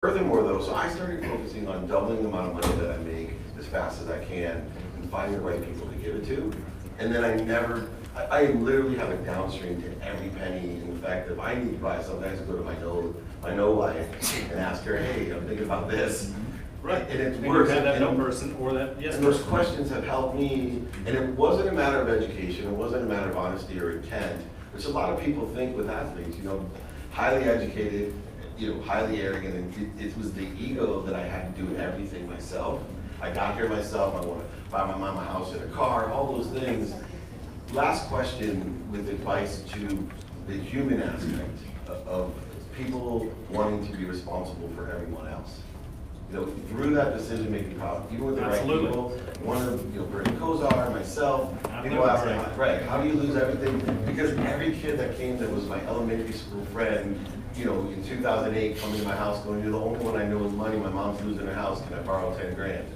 Furthermore, though, so I started focusing on doubling the amount of money that I make as fast as I can and finding the right people to give it to. And then I literally have a downstream to every penny. In fact, if I need to buy something, I just go to my no wife and ask her, hey, I'm thinking about this. Right. And it's and worse. You have that no person or that yes and those questions have helped me. And it wasn't a matter of education. It wasn't a matter of honesty or intent, which a lot of people think with athletes, highly educated, highly arrogant, and it was the ego that I had to do everything myself. I got here myself, I want to buy my mom a house and a car, all those things. Last question with advice to the human aspect of people wanting to be responsible for everyone else. Through that decision-making process, even with the Absolutely. right people, one of Brittany Kozar, myself, people ask me, right, how do you lose everything? Because every kid that came that was my elementary school friend, in 2008, coming to my house going, you're the only one I know with money, my mom's losing her house, can I borrow 10 grand?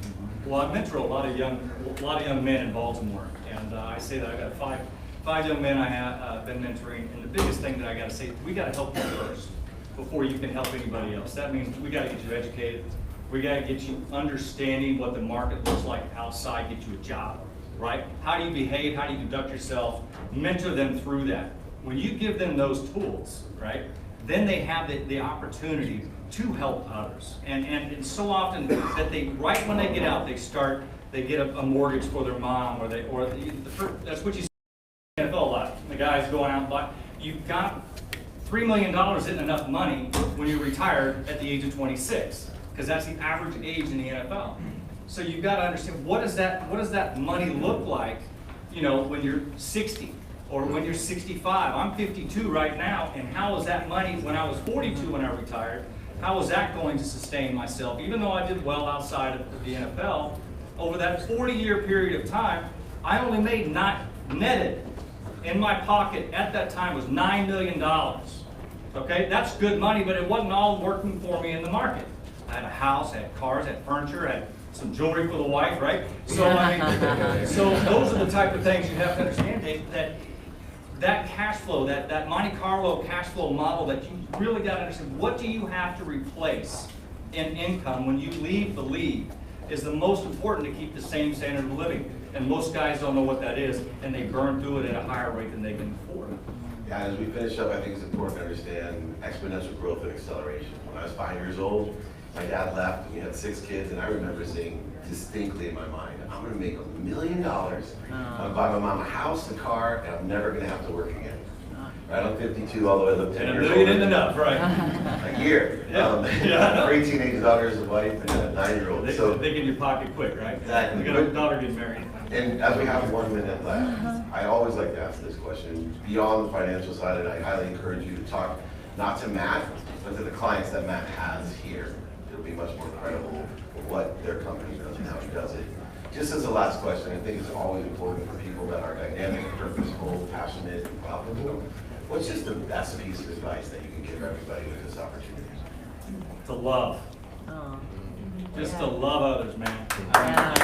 Well, I mentor a lot of young men in Baltimore, and I say that I've got five young men I have been mentoring, and the biggest thing that I got to say, we got to help you first before you can help anybody else. That means we got to get you educated. We got to get you understanding what the market looks like outside, get you a job, right? How do you behave? How do you conduct yourself? Mentor them through that. When you give them those tools, right, then they have the opportunity to help others. And so often that right when they get out, they get a mortgage for their mom, that's what you see in the NFL a lot. The guys going out and buy. You've got $3 million isn't enough money when you're retired at the age of 26. Because that's the average age in the NFL. So you've got to understand what does that money look like, when you're 60 or when you're 65. I'm 52 right now, and how is that money when I was 42 when I retired? How is that going to sustain myself? Even though I did well outside of the NFL, over that 40-year period of time, I only made netted in my pocket at that time was $9 million. Okay, that's good money, but it wasn't all working for me in the market. I had a house, I had cars, I had furniture, I had some jewelry for the wife, right? So so those are the type of things you have to understand, Dave, that cash flow, that Monte Carlo cash flow model that you really got to understand. What do you have to replace in income when you leave the league is the most important to keep the same standard of living. And most guys don't know what that is, and they burn through it at a higher rate than they can afford. Yeah, as we finish up, I think it's important to understand exponential growth and acceleration. When I was 5 years old, my dad left, and we had 6 kids, and I remember saying distinctly in my mind, I'm gonna make $1 million, I'm gonna buy my mom a house, a car, and I'm never gonna have to work again. Right, I'm 52, although I live 10 and years $1 million older. isn't enough, right? A year. Yeah. 3 teenage daughters, a wife, and a 9-year-old. So they get in your pocket quick, right? Exactly. You got a daughter getting married. And as we have 1 minute left, I always like to ask this question, beyond the financial side, and I highly encourage you to talk, not to Matt, but to the clients that Matt has here. It'll be much more credible what their company does and how he does it. Just as a last question, I think it's always important for people that are dynamic, purposeful, passionate, and profitable. What's just the best piece of advice that you can give everybody with this opportunity? To love. Oh. Just to love others, man. Yeah.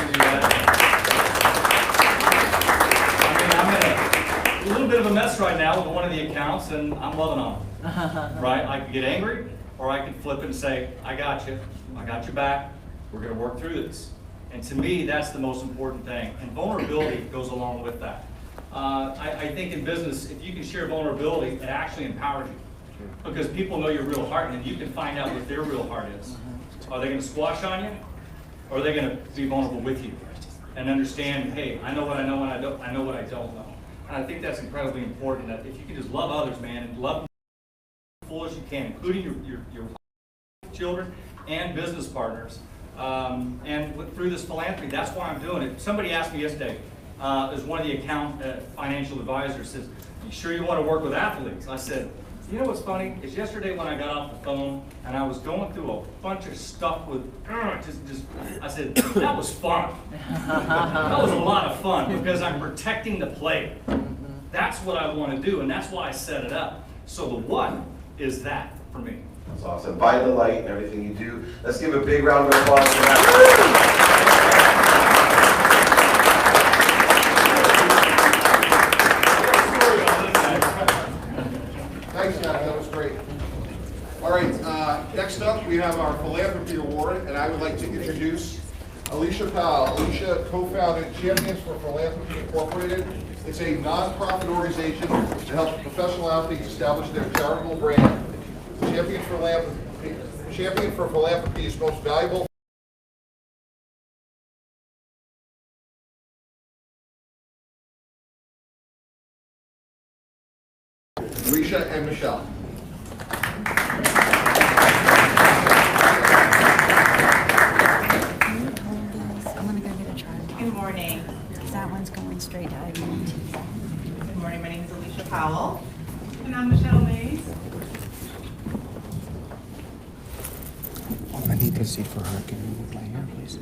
I'm in a little bit of a mess right now with one of the accounts, and I'm loving on them. Right? I could get angry, or I could flip it and say, I got you. I got your back. We're going to work through this. And to me, that's the most important thing. And vulnerability goes along with that. I think in business, if you can share vulnerability, it actually empowers you. Because people know your real heart, and then you can find out what their real heart is. Are they going to squash on you? Or are they going to be vulnerable with you? And understand, hey, I know what I know and I know what I don't know. And I think that's incredibly important, that if you can just love others, man, and love them as full as you can, including your children and business partners. Through this philanthropy, that's why I'm doing it. Somebody asked me yesterday, as one of the financial advisors says, you sure you want to work with athletes? I said, you know what's funny? Is yesterday when I got off the phone and I was going through a bunch of stuff with, I said, that was fun. That was a lot of fun because I'm protecting the player. That's what I want to do, and that's why I set it up. So the what is that for me. That's awesome. By the light and everything you do. Let's give a big round of applause for that. Thanks, Jack. That was great. All right, next up we have our philanthropy. Philanthropy Award, and I would like to introduce Alicia Powell. Alicia co-founded Champions for Philanthropy Incorporated. It's a non-profit organization that helps professional athletes establish their charitable brand. Champions for Philanthropy's most valuable Alicia and Michelle. I'm gonna go get a charge. Good morning. That one's going straight to IBM. Good morning. My name is Alicia Powell. And I'm Michelle Mays. I need to see for her. Can you move my hair, please?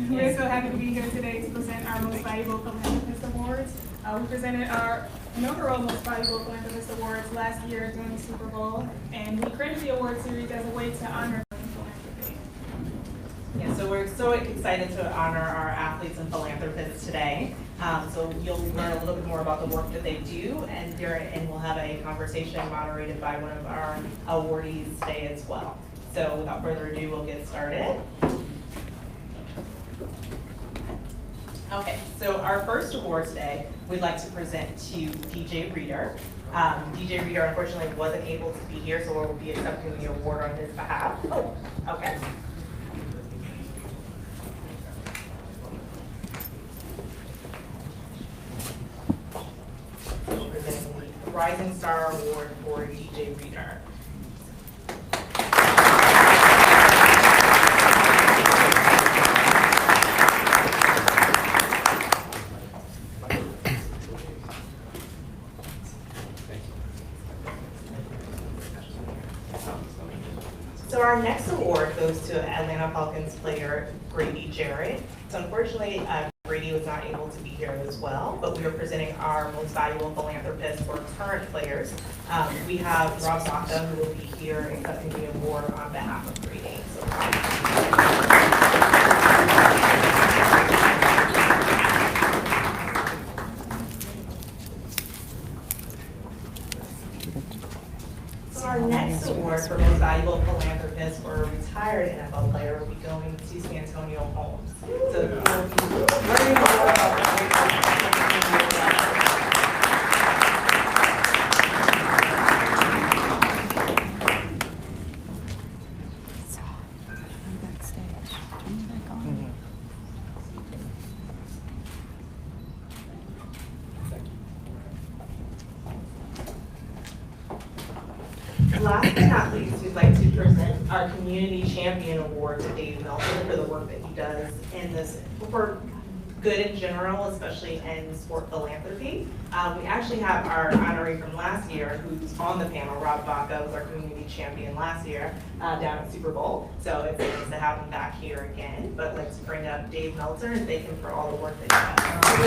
We're so happy to be here today to present our Most Valuable Philanthropist Awards. We presented our inaugural Most Valuable Philanthropist Awards last year during the Super Bowl, and we created the award series as a way to honor philanthropy. Yeah, so we're so excited to honor our athletes and philanthropists today. So you'll learn a little bit more about the work that they do, and we'll have a conversation moderated by one of our awardees today as well. So without further ado, we'll get started. Okay, so our first award today, we'd like to present to DJ Reader. DJ Reader unfortunately wasn't able to be here, so we'll be accepting the award on his behalf. Oh, okay. Presenting the Rising Star Award for DJ Reader. So our next award goes to Atlanta Falcons player Grady Jarrett. So unfortunately, Grady was not able to be here as well, but we are presenting our Most Valuable Philanthropist for current players. We have Rob Baca, who will be here accepting the award on behalf of Grady. So our next award for Most Valuable Philanthropist for a retired NFL player will be going to Santonio Holmes. So we'll be learning more about the So, I'm backstage. Turn it back on. Last but not least, we'd like to present our Community Champion Award to Dave Melton for the work that he does in this, for good in general, especially in sport philanthropy. We actually have our honoree from last year, who's on the panel. Rob Baca was our Community Champion last year down at Super Bowl. So it's nice to have him back here again. But I'd like to bring up Dave Melton and thank him for all the work that he does.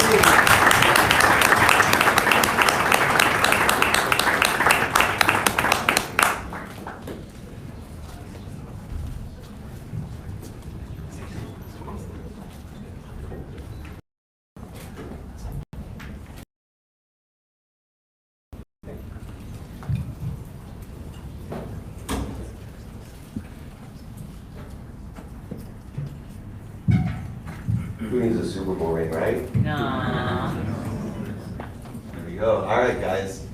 Who needs a Super Bowl ring, right? No. There we go. All right, guys.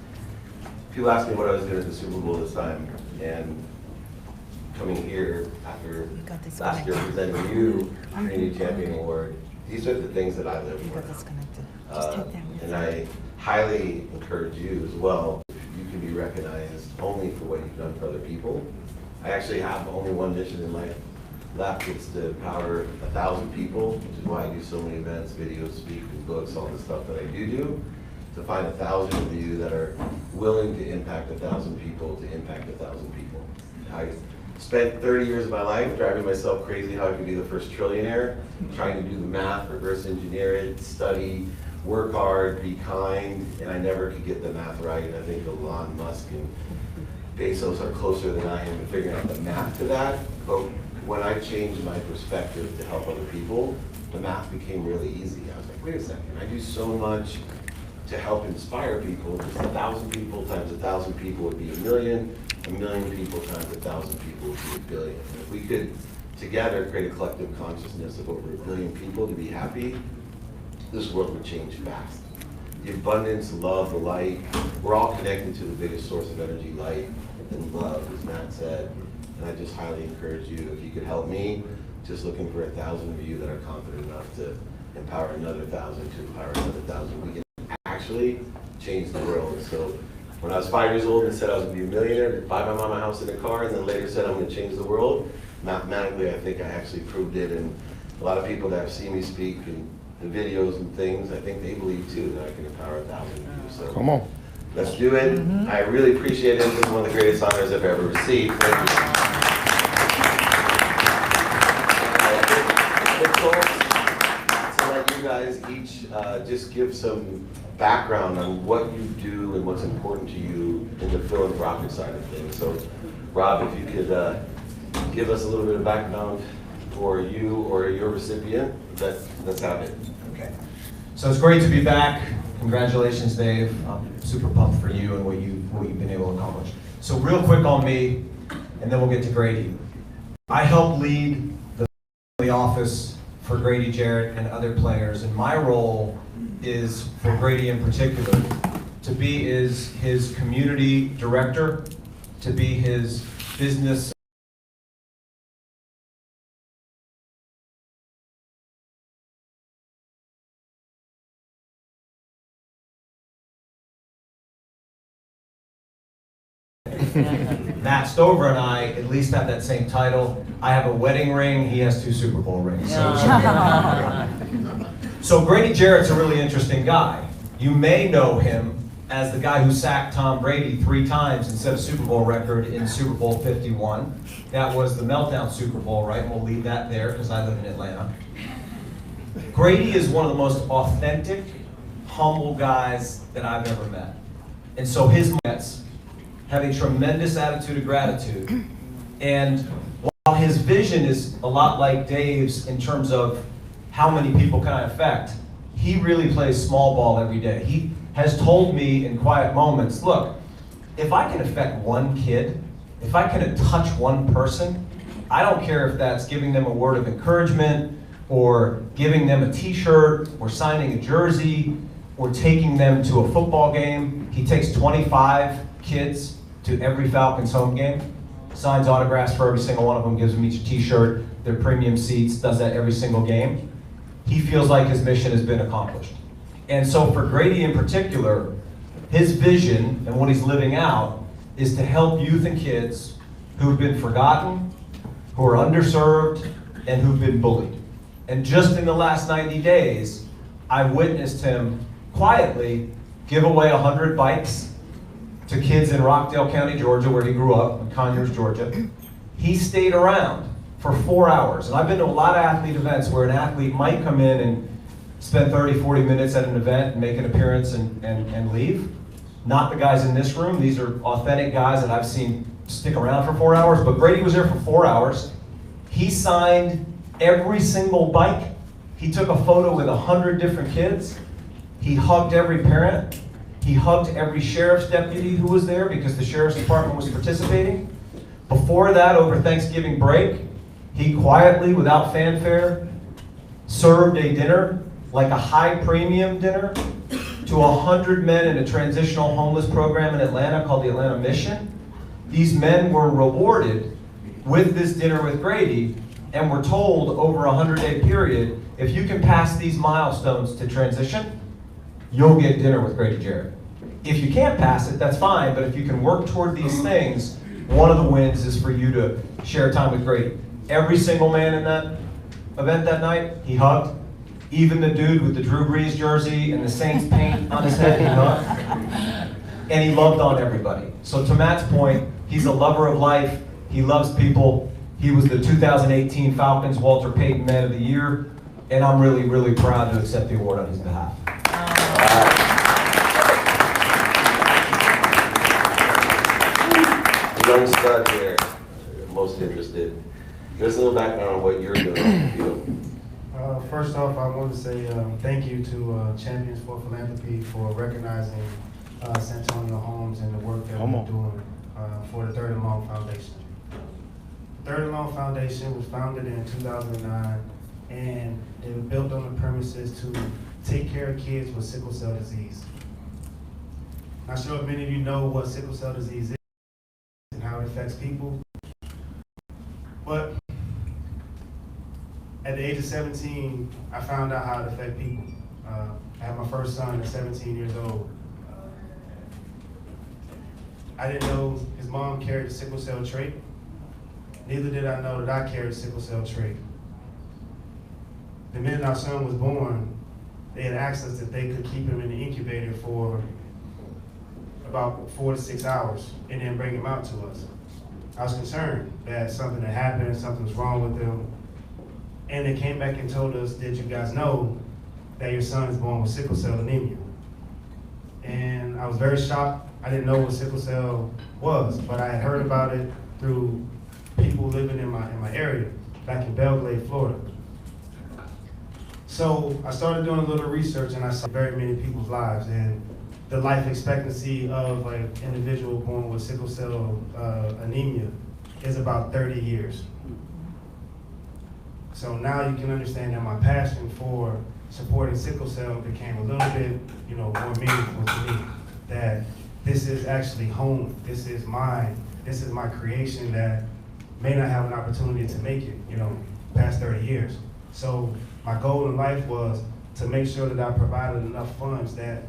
People asked me what I was doing at the Super Bowl this time, and coming here after got this last year presenting you Community Champion Award, these are the things that I live You for. got disconnected. Just take that with And you. I highly encourage you as well. You can be recognized only for what you've done for other people. I actually have only one mission in life left. It's to empower 1,000 people, which is why I do so many events, videos, speakers, books, all the stuff that I do. To find 1,000 of you that are willing to impact 1,000 people, to impact 1,000 people. I spent 30 years of my life driving myself crazy how I could be the first trillionaire, trying to do the math, reverse engineer it, study, work hard, be kind, and I never could get the math right. I think Elon Musk and Bezos are closer than I am in figuring out the math to that. But when I changed my perspective to help other people, the math became really easy. I was like, wait a second, I do so much to help inspire people. Just 1,000 people times 1,000 people would be 1 million. 1 million people times 1,000 people would be 1 billion. And if we could together create a collective consciousness of over 1 billion people to be happy, this world would change fast. The abundance, love, the light, we're all connected to the biggest source of energy, light and love, as Matt said. And I just highly encourage you, if you could help me, just looking for 1,000 of you that are confident enough to empower another 1,000, to empower another 1,000. We can actually change the world. So when I was 5 years old and said I was gonna be a millionaire, buy my mom a house and a car, and then later said I'm gonna change the world, mathematically I think I actually proved it. And a lot of people that have seen me speak and the videos and things, I think they believe too that I can empower 1,000 of you. So Come on. let's do it. I really appreciate it. This is one of the greatest honors I've ever received. Thank you. To let you guys each just give some background on what you do and what's important to you in the philanthropic side of things. So, Rob, if you could give us a little bit of background for you or your recipient, let's have it. Okay. So it's great to be back. Congratulations, Dave. I'm super pumped for you and what you've been able to accomplish. So real quick on me, and then we'll get to Grady. I help lead the office for Grady Jarrett and other players, and my role is, for Grady in particular, to be his community director, to be his business Matt Stover and I at least have that same title. I have a wedding ring, he has 2 Super Bowl rings. So Grady Jarrett's a really interesting guy. You may know him as the guy who sacked Tom Brady 3 times and set a Super Bowl record in Super Bowl 51. That was the Meltdown Super Bowl, right? And we'll leave that there because I live in Atlanta. Grady is one of the most authentic, humble guys that I've ever met. And so his Mets have a tremendous attitude of gratitude. And while his vision is a lot like Dave's in terms of how many people can I affect, he really plays small ball every day. He has told me in quiet moments, look, if I can affect one kid, if I can touch one person, I don't care if that's giving them a word of encouragement or giving them a t-shirt or signing a jersey or taking them to a football game. He takes 25 kids to every Falcons home game, signs autographs for every single one of them, gives them each a t-shirt, their premium seats, does that every single game. He feels like his mission has been accomplished. And so for Grady in particular, his vision and what he's living out is to help youth and kids who've been forgotten, who are underserved, and who've been bullied. And just in the last 90 days, I witnessed him quietly give away 100 bikes to kids in Rockdale County, Georgia, where he grew up, in Conyers, Georgia. He stayed around for 4 hours. And I've been to a lot of athlete events where an athlete might come in and spend 30, 40 minutes at an event and make an appearance and leave. Not the guys in this room. These are authentic guys that I've seen stick around for 4 hours, but Grady was there for 4 hours. He signed every single bike. He took a photo with 100 different kids. He hugged every parent. He hugged every sheriff's deputy who was there because the sheriff's department was participating. Before that, over Thanksgiving break, he quietly, without fanfare, served a dinner, like a high premium dinner, to 100 men in a transitional homeless program in Atlanta called the Atlanta Mission. These men were rewarded with this dinner with Grady and were told over a 100-day period, if you can pass these milestones to transition, you'll get dinner with Grady Jarrett. If you can't pass it, that's fine, but if you can work toward these things, one of the wins is for you to share time with Grady. Every single man in that event that night, he hugged. Even the dude with the Drew Brees jersey and the Saints paint on his head, he hugged. And he loved on everybody. So to Matt's point, he's a lover of life. He loves people. He was the 2018 Falcons Walter Payton Man of the Year. And I'm really, really proud to accept the award on his behalf. Young stud here, most interested. Give us a little background on what you're doing in the field. First off, I want to say thank you to Champions for Philanthropy for recognizing Santonio Holmes and the work that we're doing for the Third and Long Foundation. Third and Long Foundation was founded in 2009, and it was built on the premises to take care of kids with sickle cell disease. Not sure if many of you know what sickle cell disease is and how it affects people, but at the age of 17, I found out how it affects people. I had my first son at 17 years old. I didn't know his mom carried a sickle cell trait. Neither did I know that I carried a sickle cell trait. The minute our son was born, they had asked us if they could keep him in the incubator for about 4 to 6 hours and then bring him out to us. I was concerned that something had happened, something was wrong with him. And they came back and told us, did you guys know that your son is born with sickle cell anemia? And I was very shocked. I didn't know what sickle cell was, but I had heard about it through people living in my area, back in Belgrade, Florida. So I started doing a little research, and I saw very many people's lives, and the life expectancy of an individual born with sickle cell anemia is about 30 years. So now you can understand that my passion for supporting sickle cell became a little bit, more meaningful to me. That this is actually home. This is my creation that may not have an opportunity to make it, past 30 years. So my goal in life was to make sure that I provided enough funds that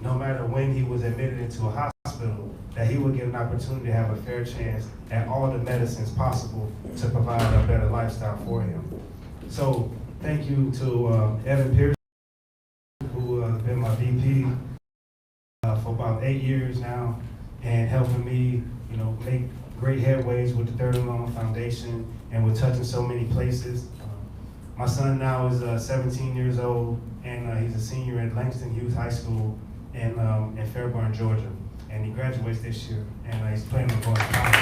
no matter when he was admitted into a hospital, that he would get an opportunity to have a fair chance at all the medicines possible to provide a better lifestyle for him. So thank you to Evan Pierce, who has been my VP for about 8 years now, and helping me, make great headways with the Third and Long Foundation, and we're touching so many places. My son now is 17 years old, and he's a senior at Langston Hughes High School in Fairburn, Georgia, and he graduates this year, and he's planning on going to college.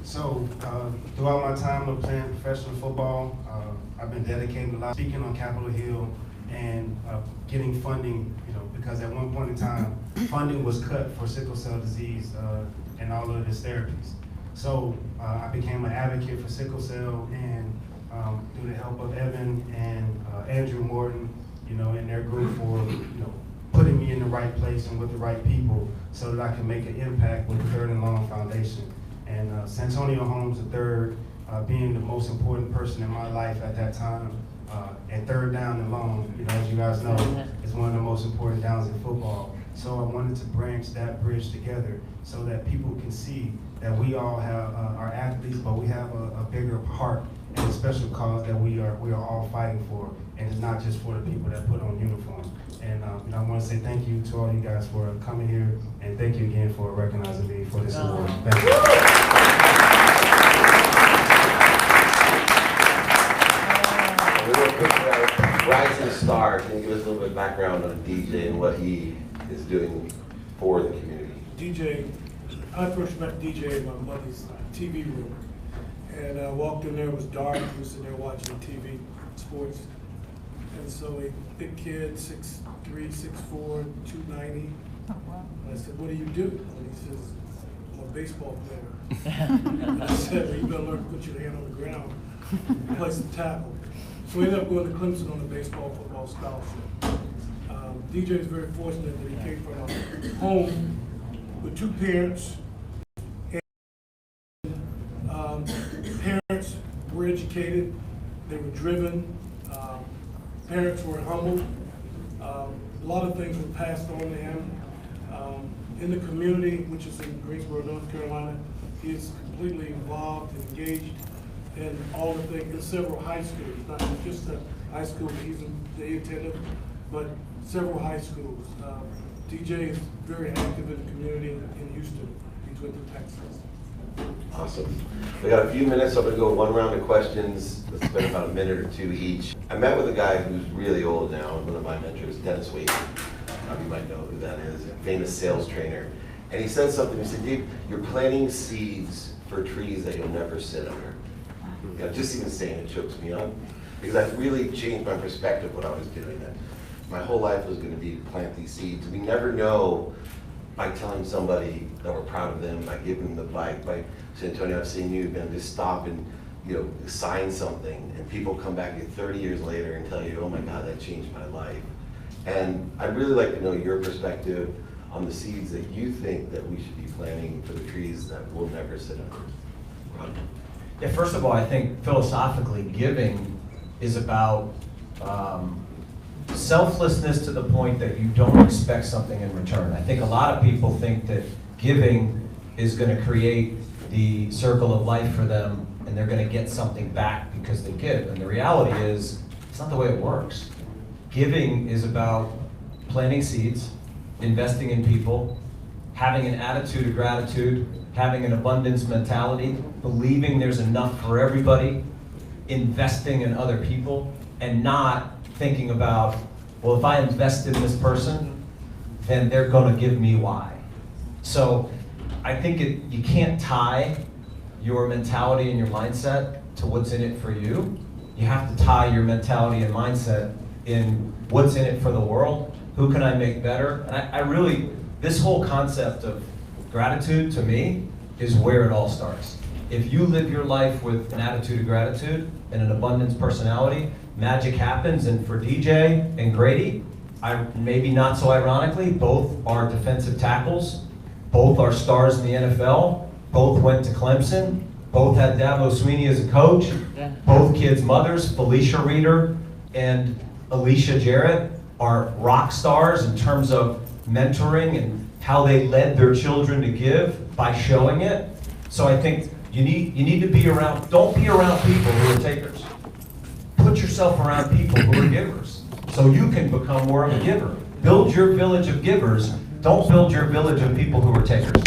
So, throughout my time of playing professional football, I've been dedicating a lot, speaking on Capitol Hill, and getting funding, because at one point in time, funding was cut for sickle cell disease and all of its therapies. So I became an advocate for sickle cell, and through the help of Evan and Andrew Morton, in their group for, putting me in the right place and with the right people so that I can make an impact with the Third and Long Foundation. And Santonio Holmes III, being the most important person in my life at that time, and third down and long, as you guys know, is one of the most important downs in football. So I wanted to branch that bridge together so that people can see that we all have our athletes, but we have a bigger heart and a special cause that we are all fighting for, and it's not just for the people that put on uniforms. And I want to say thank you to all you guys for coming here, and thank you again for recognizing me for this award. Thank you. Rising star, can you give us a little bit of background on DJ and what he is doing for the community? DJ, I first met DJ in my mother's TV room, and I walked in there, it was dark, we were sitting there watching TV, sports, and so a big kid, 6'3", 6'4", 290. Oh, wow. And I said, what do you do? And he says, I'm a baseball player. And I said, well, you better learn to put your hand on the ground and play some tackle. So we ended up going to Clemson on a baseball, football scholarship. DJ is very fortunate that he came from a home with two parents. And parents were educated, they were driven, parents were humble. A lot of things were passed on to him. In the community, which is in Greensboro, North Carolina, he is completely involved and engaged in all the things, in several high schools, not just the high school that he attended, but several high schools. DJ is very active in the community in Houston. He's with the Texas. Awesome. We got a few minutes, so I'm gonna go one round of questions. Let's spend about a minute or two each. I met with a guy who's really old now, one of my mentors, Dennis Wade. You might know who that is, a famous sales trainer. And he said something, he said, "Dude, you're planting seeds for trees that you'll never sit under." Just even saying it chokes me up. because that really changed my perspective of what I was doing. That my whole life was going to be to plant these seeds. We never know by telling somebody that we're proud of them, by giving them the bike, by saying, Tony, I've seen you, man, just stop and sign something, and people come back 30 years later and tell you, oh my God, that changed my life. And I'd really like to know your perspective on the seeds that you think that we should be planting for the trees that will never sit under. Yeah, first of all, I think philosophically, giving is about selflessness to the point that you don't expect something in return. I think a lot of people think that giving is going to create the circle of life for them and they're going to get something back because they give. And the reality is, it's not the way it works. Giving is about planting seeds, investing in people, having an attitude of gratitude, having an abundance mentality, believing there's enough for everybody, investing in other people, and not thinking about, well, if I invest in this person, then they're going to give me Y. So I think you can't tie your mentality and your mindset to what's in it for you. You have to tie your mentality and mindset in what's in it for the world. Who can I make better? And I really, this whole concept of gratitude to me is where it all starts. If you live your life with an attitude of gratitude and an abundance personality, magic happens. And for DJ and Grady, maybe not so ironically, both are defensive tackles, both are stars in the NFL, both went to Clemson, both had Dabo Sweeney as a coach, both kids' mothers, Felicia Reeder and Alicia Jarrett, are rock stars in terms of mentoring and how they led their children to give by showing it. So I think you need to be around, don't be around people who are takers. Put yourself around people who are givers so you can become more of a giver. Build your village of givers. Don't build your village of people who are takers.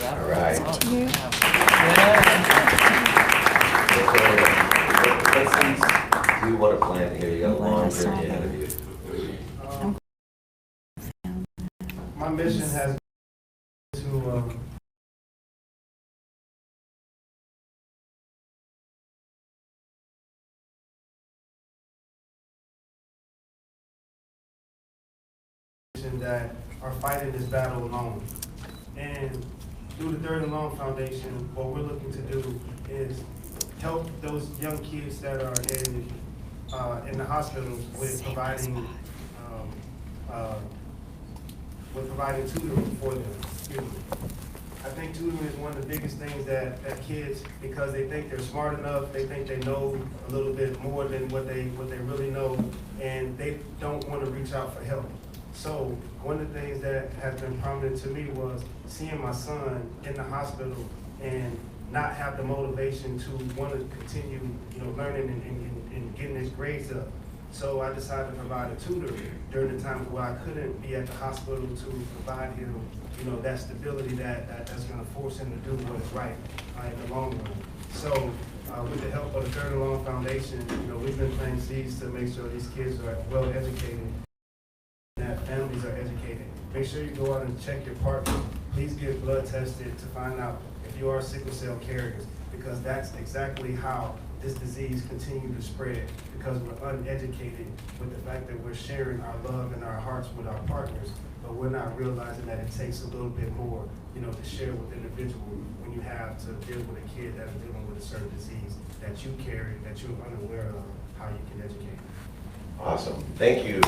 All right. What seeds do you want to plant here? You got a long journey ahead of you. My mission has been to that are fighting this battle alone. And through the Third and Long Foundation, what we're looking to do is help those young kids that are in the hospitals with providing tutoring for them. I think tutoring is one of the biggest things that kids, because they think they're smart enough, they think they know a little bit more than what they really know, and they don't want to reach out for help. So one of the things that has been prominent to me was seeing my son in the hospital and not have the motivation to want to continue, learning and getting his grades up. So I decided to provide a tutor during the times where I couldn't be at the hospital to provide him, that stability that's going to force him to do what is right in the long run. So with the help of the Third and Long Foundation, we've been planting seeds to make sure these kids are well educated, that families are educated. Make sure you go out and check your partner. Please get blood tested to find out if you are sickle cell carriers, because that's exactly how this disease continues to spread, because we're uneducated with the fact that we're sharing our love and our hearts with our partners, but we're not realizing that it takes a little bit more, to share with the individual when you have to deal with a kid that is dealing with a certain disease that you carry, that you're unaware of, how you can educate. Awesome. Thank you.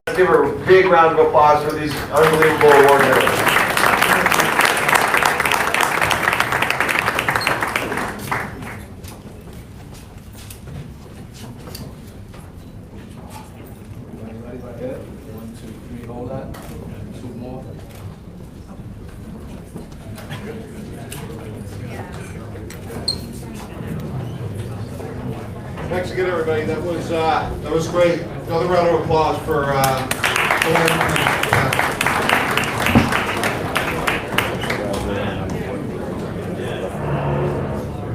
Let's give her a big round of applause for these unbelievable award winners. Thanks again, everybody. That was great. Another round of applause for.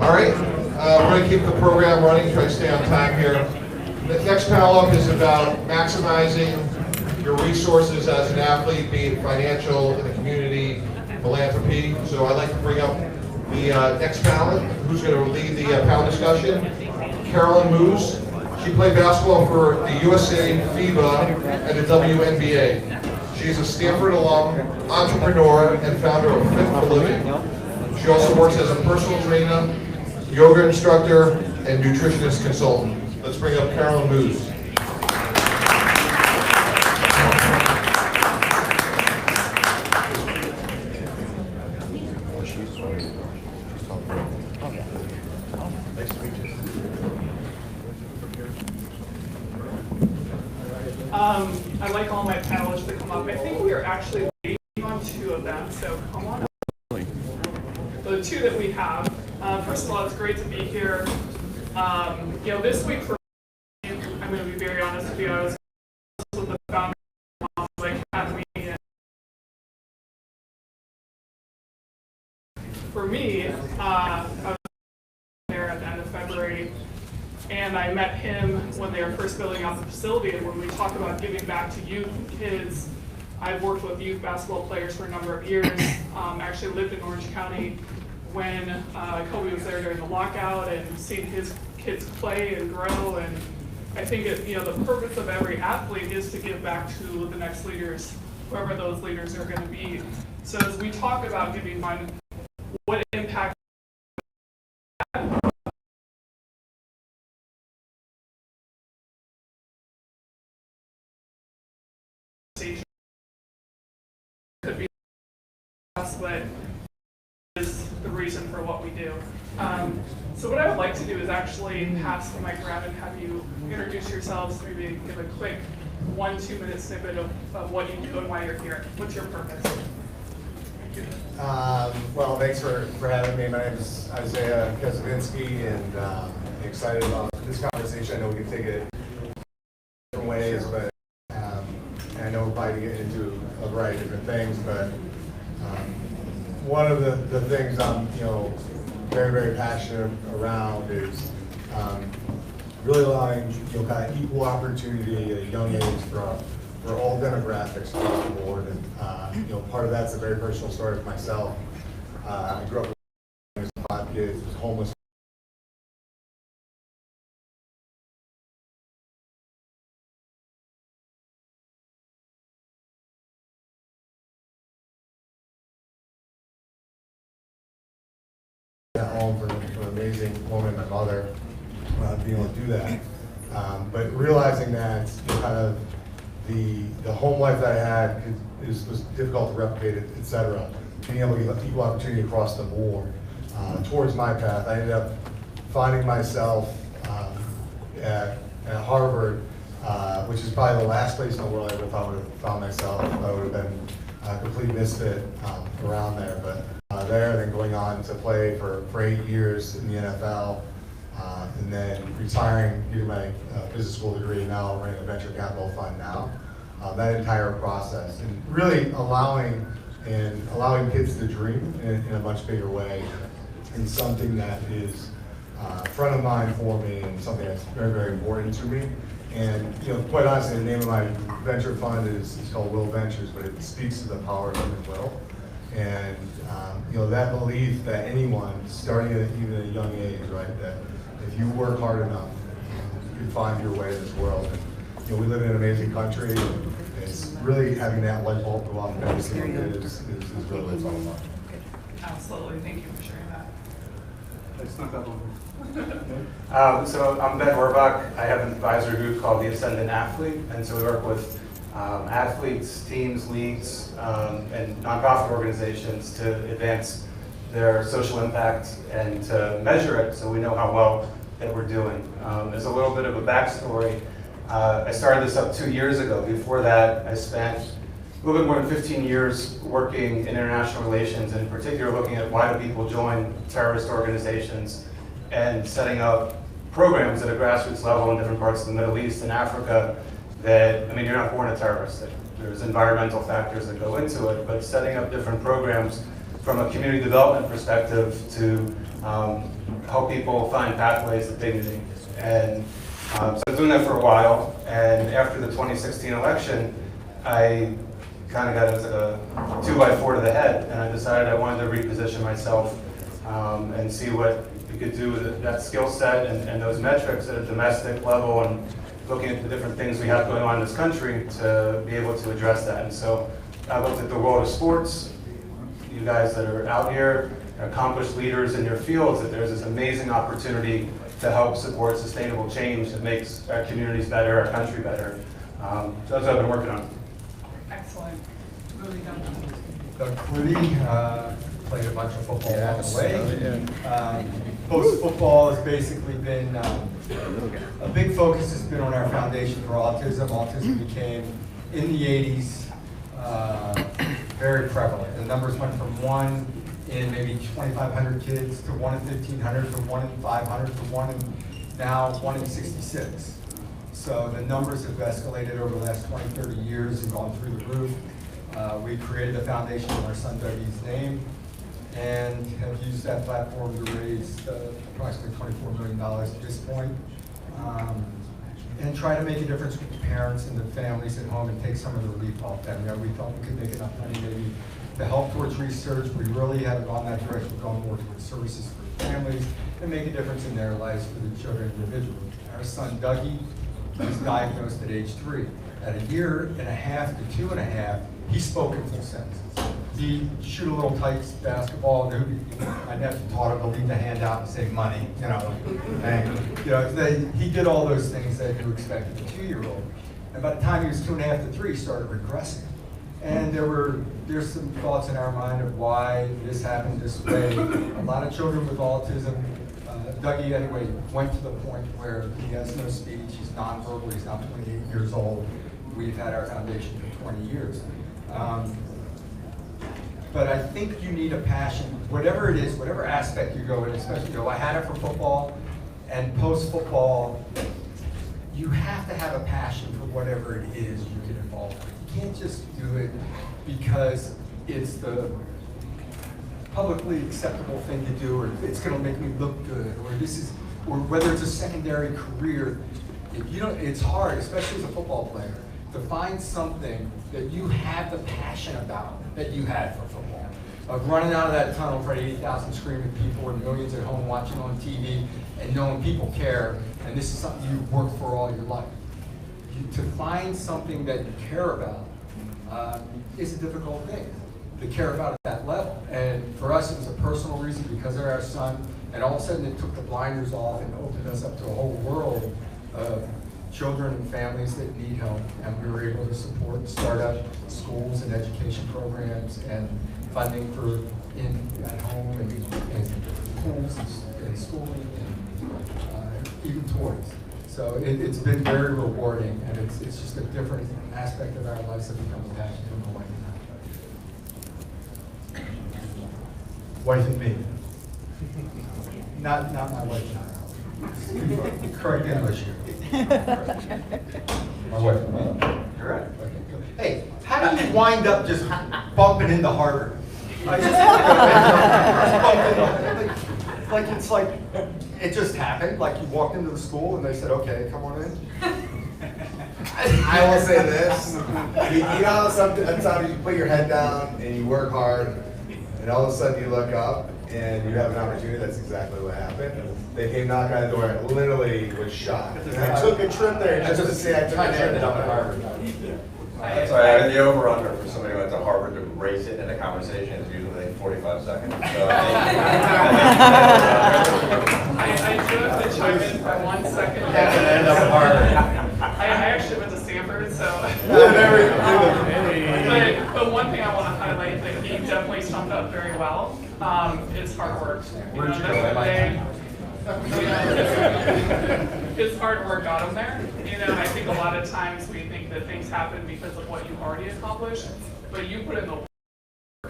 All right, we're going to keep the program running. Try to stay on time here. The next panel up is about maximizing your resources as an athlete, be it financial, in the community, philanthropy. So I'd like to bring up The next panel, who's going to lead the panel discussion, Carolyn Moose. She played basketball for the USA, FIBA, and the WNBA. She is a Stanford alum, entrepreneur, and founder of Fit for Living. She also works as a personal trainer, yoga instructor, and nutritionist consultant. Let's bring up Carolyn Moose. I'd like all my panelists to come up. I think we are actually waiting on 2 of them, so come on up. The 2 that we have, first of all, it's great to be here. This week for me, I'm going to be very honest with you, I was with the founder of the Academy. And for me, I was there at the end of February. And I met him when they were first building out the facility. And when we talk about giving back to youth and kids, I've worked with youth basketball players for a number of years. Actually lived in Orange County when Kobe was there during the lockout, and seen his kids play and grow. And I think the purpose of every athlete is to give back to the next leaders, whoever those leaders are going to be. So as we talk about giving money, what impact could be, but is the reason for what we do. So what I would like to do is actually pass the mic around and have you introduce yourselves, maybe give a quick 1-2 minute snippet of what you do and why you're here. What's your purpose? Well, thanks for having me. My name is Isaiah Kesevinsky, and excited about this conversation. I know we can take it different ways, but and I know we're probably getting into a variety of different things, but one of the things I'm very, very passionate around is really allowing kind of equal opportunity at a young age for all demographics across the board. And part of that's a very personal story for myself. I grew up with 5 kids, was homeless. At home for an amazing woman, my mother, being able to do that. But realizing that kind of the home life that I had was difficult to replicate, etc. Being able to get equal opportunity across the board towards my path, I ended up finding myself at Harvard, which is probably the last place in the world I would have thought I would have found myself. I would have been a complete misfit around there, but there, then going on to play for 8 years in the NFL, and then retiring, getting my business school degree, now running a venture capital fund now. That entire process, and really allowing kids to dream in a much bigger way, and something that is front of mind for me, and something that's very, very important to me. And quite honestly, the name of my venture fund is called Will Ventures, but it speaks to the power of human will. And that belief that anyone, starting at even a young age, right, that if you work hard enough, you can find your way in this world. And, we live in an amazing country, and it's really having that light bulb go off every single day is really what it's all about. Absolutely, thank you for sharing that. Let's not that one. So I'm Ben Horbach. I have an advisory group called the Ascendant Athlete, and so we work with athletes, teams, leagues, and nonprofit organizations to advance their social impact and to measure it so we know how well that we're doing. There's a little bit of a backstory. I started this up 2 years ago. Before that, I spent a little bit more than 15 years working in international relations, and in particular looking at why do people join terrorist organizations and setting up programs at a grassroots level in different parts of the Middle East and Africa that, you're not born a terrorist. There's environmental factors that go into it, but setting up different programs from a community development perspective to help people find pathways to dignity. And so I was doing that for a while, and after the 2016 election, I kind of got a 2x4 to the head, and I decided I wanted to reposition myself and see what we could do with that skill set and those metrics at a domestic level, and looking at the different things we have going on in this country to be able to address that. And so I looked at the world of sports, you guys that are out here, accomplished leaders in your fields, that there's this amazing opportunity to help support sustainable change that makes our communities better, our country better. So that's what I've been working on. Excellent. Really done. Doug Flutie, played a bunch of football along the way. Post-football has basically been, a big focus has been on our Foundation for Autism. Autism became, in the 80s, very prevalent. The numbers went from 1 in maybe 2,500 kids to 1 in 1,500 to 1 in 500 to 1 in, now 1 in 66. So the numbers have escalated over the last 20, 30 years and gone through the roof. We created a foundation in our son Dougie's name and have used that platform to raise approximately $24 million at this point. And try to make a difference with the parents and the families at home and take some of the relief off them. We thought we could make enough money maybe to help towards research. We really haven't gone that direction. We're going more towards services for families and make a difference in their lives for the children individually. Our son Dougie was diagnosed at age 3. At 1.5 years to 2.5, he spoke in full sentences. He shoot a little tight basketball. My nephew taught him to leave the hand out and say money, and he did all those things that you expect of a 2-year-old. And by the time he was 2.5 to 3, he started regressing. And there's some thoughts in our mind of why this happened this way. A lot of children with autism, Dougie anyway, went to the point where he has no speech, he's nonverbal, he's now 28 years old. We've had our foundation for 20 years. But I think you need a passion, whatever it is, whatever aspect you go in, especially, I had it for football and post-football, you have to have a passion for whatever it is you get involved with. You can't just do it because it's the publicly acceptable thing to do, or it's going to make me look good, or whether it's a secondary career. If you don't, it's hard, especially as a football player, to find something that you have the passion about that you had for football. Of running out of that tunnel in front of 80,000 screaming people and millions at home watching on TV and knowing people care, and this is something you've worked for all your life. To find something that you care about is a difficult thing, to care about at that level. And for us, it was a personal reason because of our son, and all of a sudden it took the blinders off and opened us up to a whole world of children and families that need help, and we were able to support and start up schools and education programs and funding for at home and pools and schooling and even toys. So it's been very rewarding, and it's just a different aspect of our lives that becomes passionate in the way. Wife and me. Not my wife. Correct English here. My wife and me. Correct. Hey, how do you wind up just bumping into Harvard? It's like it just happened. Like you walked into the school and they said, "Okay, come on in." I will say this: you know, sometimes you put your head down and you work hard, and all of a sudden you look up and you have an opportunity. That's exactly what happened. They came knocking on the door and literally was shocked. And I took a trip there just to say I took a trip to Harvard. That's why I mean, the over-under for somebody who went to Harvard to race it in a conversation is usually 45 seconds. So I do have to chime in for 1 second. I actually went to Stanford, so. But one thing I want to highlight that he definitely summed up very well is hard work. Where'd you go? His hard work got him there. I think a lot of times we think that things happen because of what you've already accomplished, but you put in the work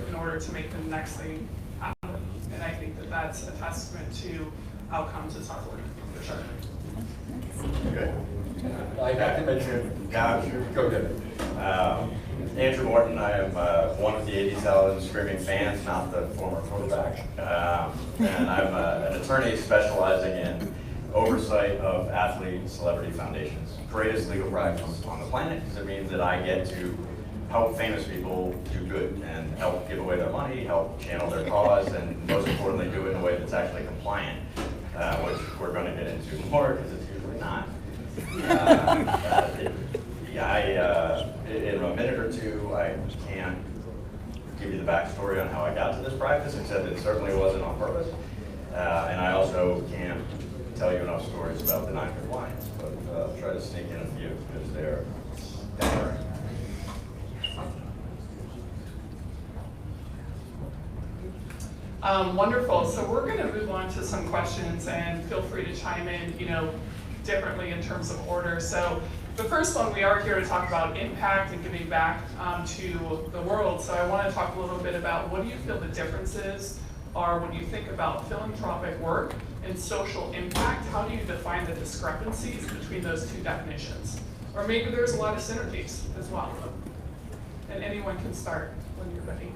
in order to make the next thing happen. And I think that that's a testament to outcomes is hard work, for sure. Good. I can mention. Go get it. Andrew Morton, I am one of the 80,000 screaming fans, not the former quarterback. And I'm an attorney specializing in oversight of athlete and celebrity foundations. Greatest legal practice on the planet, because it means that I get to help famous people do good and help give away their money, help channel their cause, and most importantly, do it in a way that's actually compliant, which we're going to get into more because it's usually not. In a minute or two, I can't give you the backstory on how I got to this practice, except it certainly wasn't on purpose. And I also can't tell you enough stories about the non-compliance, but I'll try to sneak in a few because they're staggering. Wonderful. So we're going to move on to some questions, and feel free to chime in, differently in terms of order. So the first one, we are here to talk about impact and giving back to the world. So I want to talk a little bit about what do you feel the differences are when you think about philanthropic work and social impact. How do you define the discrepancies between those two definitions? Or maybe there's a lot of synergies as well. And anyone can start when you're ready.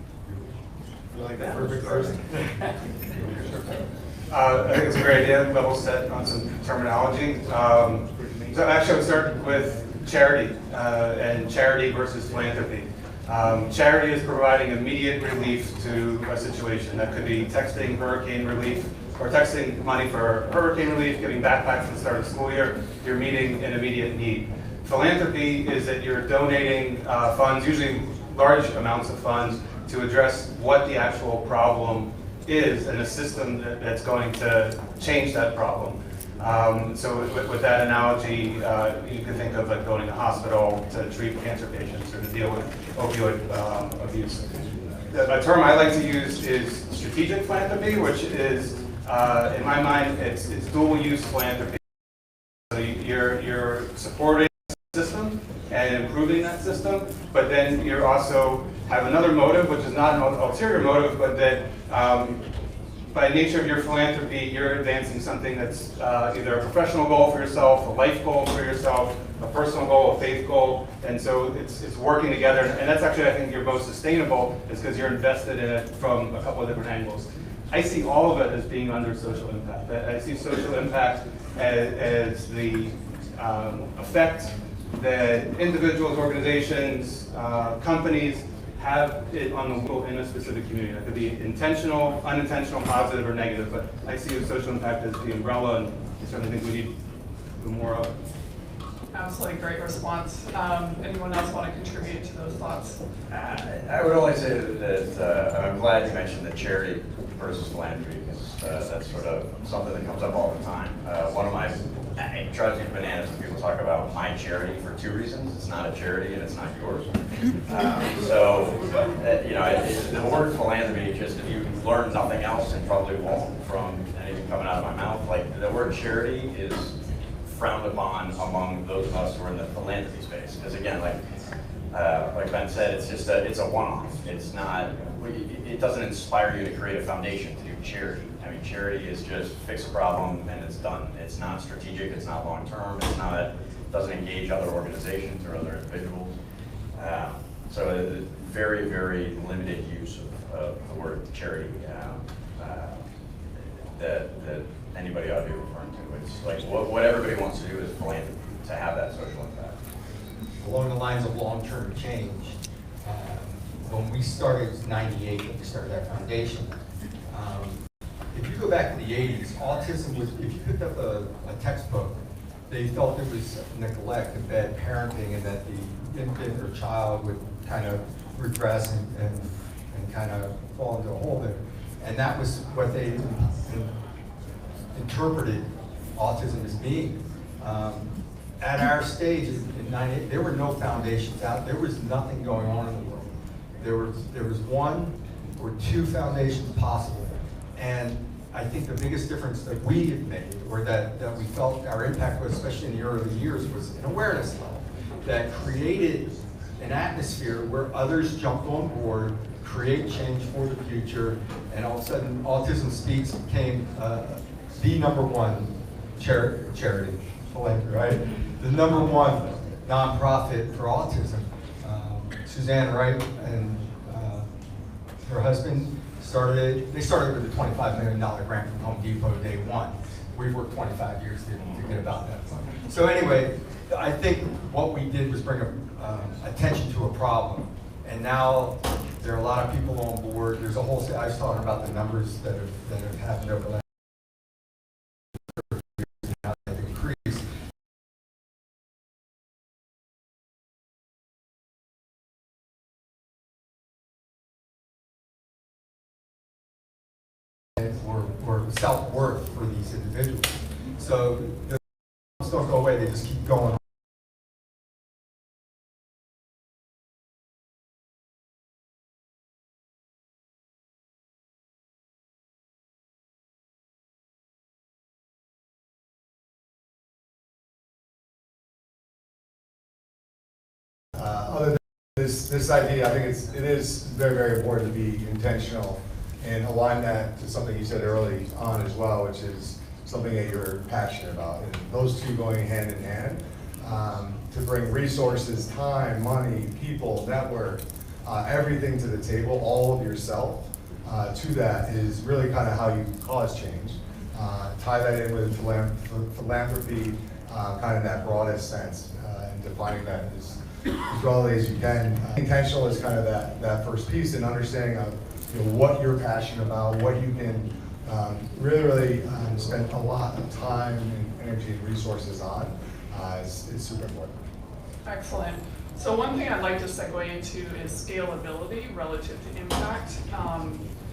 Like that first. I think it's a great idea, level set on some terminology. So actually I would start with charity and charity versus philanthropy. Charity is providing immediate relief to a situation. That could be texting hurricane relief or texting money for hurricane relief, giving backpacks at the start of the school year. You're meeting an immediate need. Philanthropy is that you're donating funds, usually large amounts of funds, to address what the actual problem is and a system that's going to change that problem. So with that analogy, you can think of like going to a hospital to treat cancer patients or to deal with opioid abuse. A term I like to use is strategic philanthropy, which is, in my mind, it's dual-use philanthropy. So you're supporting the system and improving that system, but then you also have another motive, which is not an ulterior motive, but that by nature of your philanthropy, you're advancing something that's either a professional goal for yourself, a life goal for yourself, a personal goal, a faith goal, and so it's working together. And that's actually, I think, your most sustainable, is because you're invested in it from a couple of different angles. I see all of it as being under social impact. I see social impact as the effect that individuals, organizations, companies have it on the wheel in a specific community. That could be intentional, unintentional, positive, or negative, but I see social impact as the umbrella, and I certainly think we need to do more of it. Absolutely, great response. Anyone else want to contribute to those thoughts? I would only say that I'm glad you mentioned the charity versus philanthropy, because that's sort of something that comes up all the time. One of my, it drives me bananas when people talk about my charity for two reasons. It's not a charity and it's not yours. The word philanthropy, just if you learn nothing else, and probably won't from anything coming out of my mouth, like the word charity is frowned upon among those of us who are in the philanthropy space. Because again, like Ben said, it's a one-off. It's not, it doesn't inspire you to create a foundation to do charity. I mean, charity is just fix a problem and it's done. It's not strategic, it's not long-term, doesn't engage other organizations or other individuals. So very, very limited use of the word charity that anybody ought to be referring to. It's like what everybody wants to do is philanthropy, to have that social impact. Along the lines of long-term change, when we started, it was 98 when we started our foundation. If you go back to the 80s, autism was, if you picked up a textbook, they felt it was neglect and bad parenting, and that the infant or child would kind of regress and kind of fall into a hole there. And that was what they interpreted autism as being. At our stage in 98, there were no foundations out. There was nothing going on in the world. There was one or two foundations possible. And I think the biggest difference that we had made, or that we felt our impact was, especially in the early years, was an awareness level that created an atmosphere where others jumped on board, create change for the future, and all of a sudden Autism Speaks became the #1 charity, right? The #1 nonprofit for autism. Suzanne Wright and her husband started with a $25 million grant from Home Depot day one. We've worked 25 years to get about that fund. So anyway, I think what we did was bring attention to a problem And now there are a lot of people on board. There's a whole, I was talking about the numbers that have happened over the last years, how they've increased. Or self-worth for these individuals. So the don't go away, they just keep going. Other than this idea, I think it is very, very important to be intentional and align that to something you said early on as well, which is something that you're passionate about. And those two going hand in hand, to bring resources, time, money, people, network, everything to the table, all of yourself, to that is really kind of how you cause change. Tie that in with philanthropy, kind of that broadest sense, and defining that as broadly as you can. Intentional is kind of that first piece, and understanding of what you're passionate about, what you can really spend a lot of time and energy and resources on. Is super important. Excellent. So one thing I'd like to segue into is scalability relative to impact.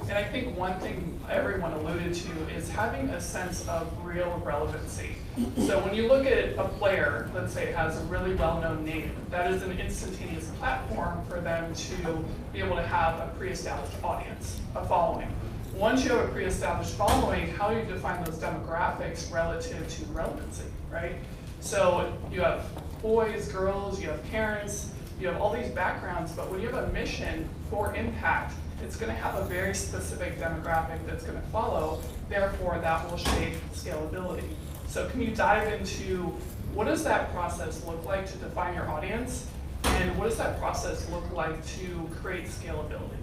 And I think one thing everyone alluded to is having a sense of real relevancy. So when you look at a player, let's say it has a really well-known name, that is an instantaneous platform for them to be able to have a pre-established audience, a following. Once you have a pre-established following, how do you define those demographics relative to relevancy, right? So you have boys, girls, you have parents, you have all these backgrounds, but when you have a mission for impact, it's going to have a very specific demographic that's going to follow, therefore that will shape scalability. So can you dive into what does that process look like to define your audience, and what does that process look like to create scalability?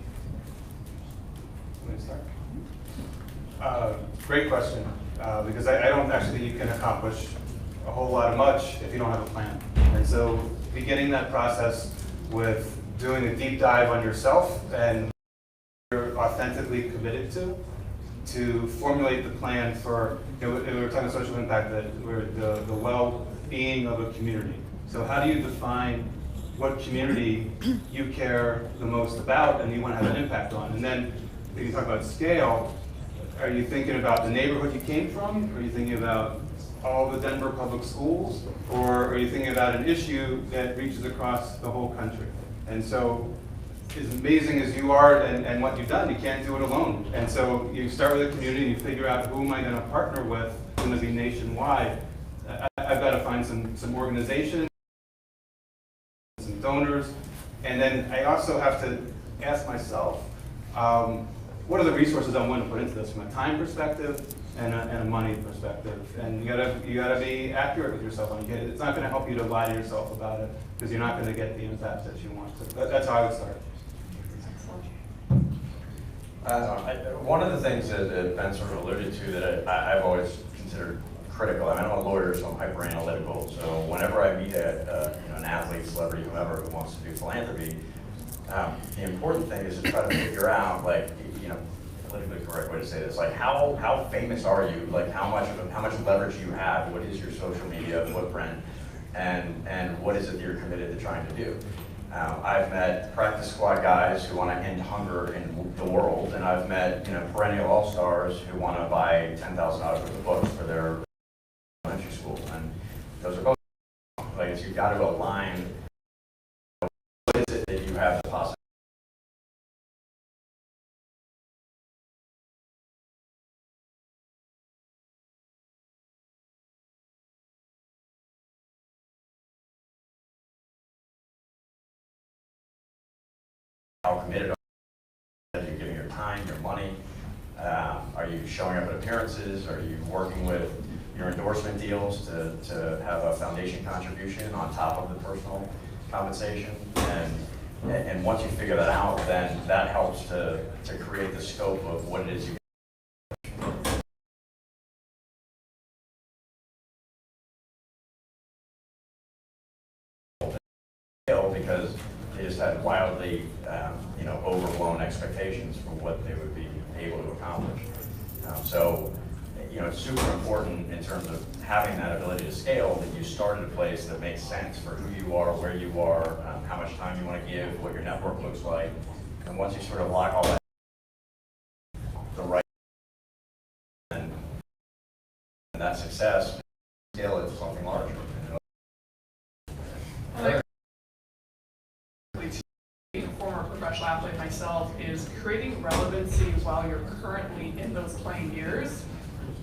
Let me start. Great question, because I don't actually think you can accomplish a whole lot of much if you don't have a plan. And so beginning that process with doing a deep dive on yourself and you're authentically committed to formulate the plan for, we were talking social impact, the well-being of a community. So how do you define what community you care the most about and you want to have an impact on? And then when you talk about scale, are you thinking about the neighborhood you came from? Are you thinking about all the Denver public schools? Or are you thinking about an issue that reaches across the whole country? And so as amazing as you are and what you've done, you can't do it alone. And so you start with a community and you figure out who am I going to partner with, it's going to be nationwide. I've got to find some organizations, some donors, and then I also have to ask myself, what are the resources I'm willing to put into this from a time perspective and a money perspective? And you gotta be accurate with yourself on it. It's not going to help you to lie to yourself about it because you're not going to get the impact that you want to. That's how I would start. One of the things that Ben sort of alluded to that I've always considered critical, I mean, I'm a lawyer, so I'm hyper analytical. So whenever I meet an athlete, celebrity, whoever who wants to do philanthropy, the important thing is to try to figure out, like, politically correct way to say this, like how famous are you? Like how much leverage do you have? What is your social media footprint? And what is it that you're committed to trying to do? I've met practice squad guys who want to end hunger in the world, and I've met perennial all-stars who want to buy $10,000 worth of books for their elementary school, and those are both like you've got to align. What is it that you have the possibility? How committed are you giving your time, your money? Are you showing up at appearances? Are you working with your endorsement deals to have a foundation contribution on top of the personal compensation? And once you figure that out, then that helps to create the scope of what it is you because They just had wildly, overblown expectations for what they would be able to accomplish. So, it's super important in terms of having that ability to scale, that you start at a place that makes sense for who you are, where you are, how much time you want to give, what your network looks like. And once you sort of lock all that, the right, and that success, scale it to something larger. Being a former professional athlete myself is creating relevancy while you're currently in those playing years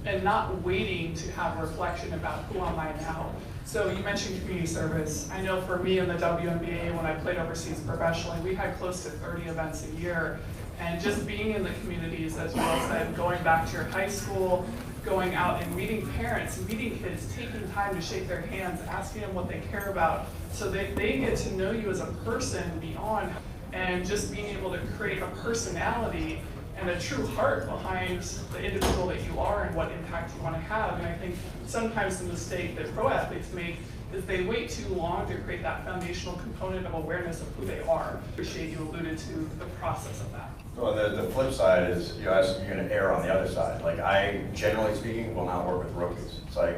and not waiting to have reflection about who am I now. So you mentioned community service. I know for me in the WNBA, when I played overseas professionally, we had close to 30 events a year. And just being in the communities, as well as going back to your high school, going out and meeting parents, meeting kids, taking time to shake their hands, asking them what they care about, so that they get to know you as a person beyond, and just being able to create a personality and a true heart behind the individual that you are and what impact you want to have. And I think sometimes the mistake that pro athletes make is they wait too long to create that foundational component of awareness of who they are. I appreciate you alluded to the process of that. Well, the flip side is, you're going to err on the other side. Like, I, generally speaking, will not work with rookies. It's like,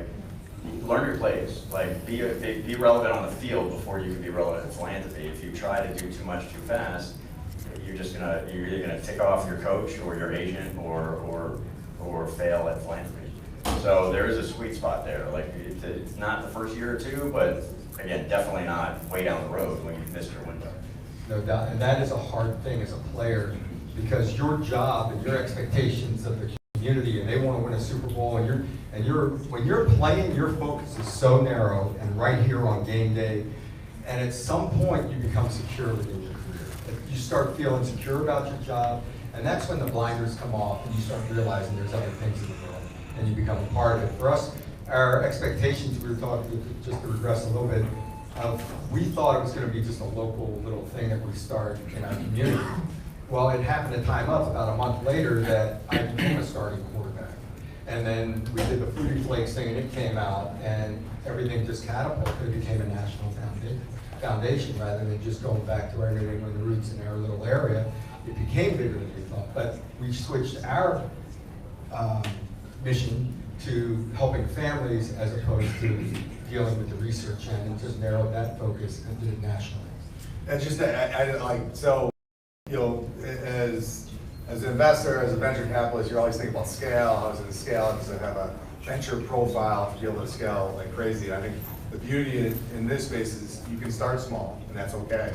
learn your plays. Like, be relevant on the field before you can be relevant in philanthropy. If you try to do too much too fast, you're either gonna tick off your coach or your agent or fail at philanthropy. So there is a sweet spot there. Like, it's not the first year or two, but again, definitely not way down the road when you've missed your window. No doubt, and that is a hard thing as a player, because your job and your expectations of the community, and they want to win a Super Bowl, when you're playing, your focus is so narrow and right here on game day, and at some point you become secure within your career. You start feeling secure about your job, and that's when the blinders come off and you start realizing there's other things in the world, and you become a part of it. For us, our expectations, we were talking, just to regress a little bit, we thought it was going to be just a local little thing that we start in our community. Well, it happened to time up about a month later that I became a starting quarterback. And then we did the Fruity Flakes thing, and it came out, and everything just catapulted. It became a national foundation rather than just going back to our New England roots in our little area. It became bigger than we thought. But we switched our mission to helping families as opposed to dealing with the research end, and just narrowed that focus and did it nationally. And just, so, as an investor, as a venture capitalist, you're always thinking about scale. How does it scale? Does it have a venture profile to be able to scale like crazy? And I think the beauty in this space is you can start small, and that's okay.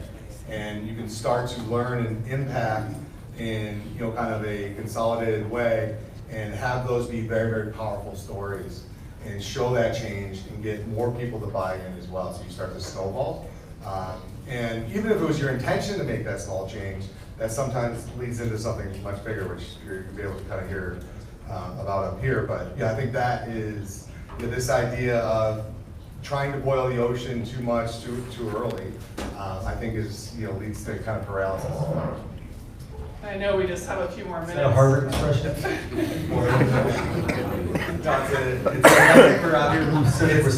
And you can start to learn and impact in kind of a consolidated way, and have those be very, very powerful stories, and show that change and get more people to buy in as well. So you start to snowball. And even if it was your intention to make that small change, that sometimes leads into something much bigger, which you're gonna be able to kind of hear about up here. But yeah, I think that is this idea of trying to boil the ocean too much too early. I think is leads to kind of paralysis. I know we just have a few more minutes. Is that a Harvard expression?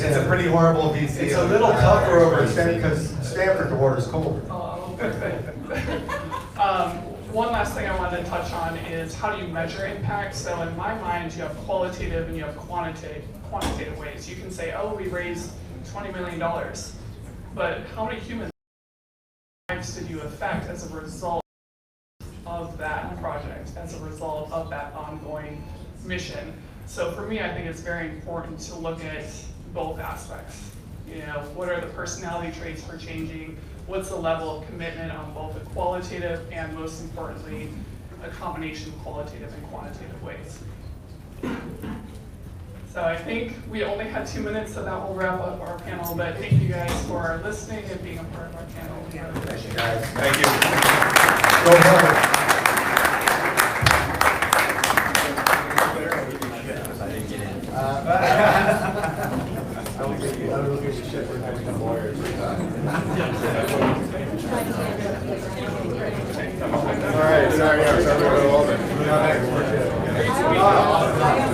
It's a pretty horrible VC. It's a little tougher over at Stanford because Stanford, the water's colder. Oh, perfect. One last thing I wanted to touch on is how do you measure impact? So in my mind, you have qualitative and you have quantitative ways. You can say, oh, we raised $20 million, but how many human lives did you affect as a result of that project, as a result of that ongoing mission? So for me, I think it's very important to look at both aspects. What are the personality traits for changing? What's the level of commitment on both the qualitative and, most importantly, a combination of qualitative and quantitative ways? So I think we only had 2 minutes, so that will wrap up our panel. But thank you guys for listening and being a part of our panel. We really appreciate it. Guys, thank you. Go ahead. I will give you shit for having a lawyer. All right, sorry, I'm going to go over.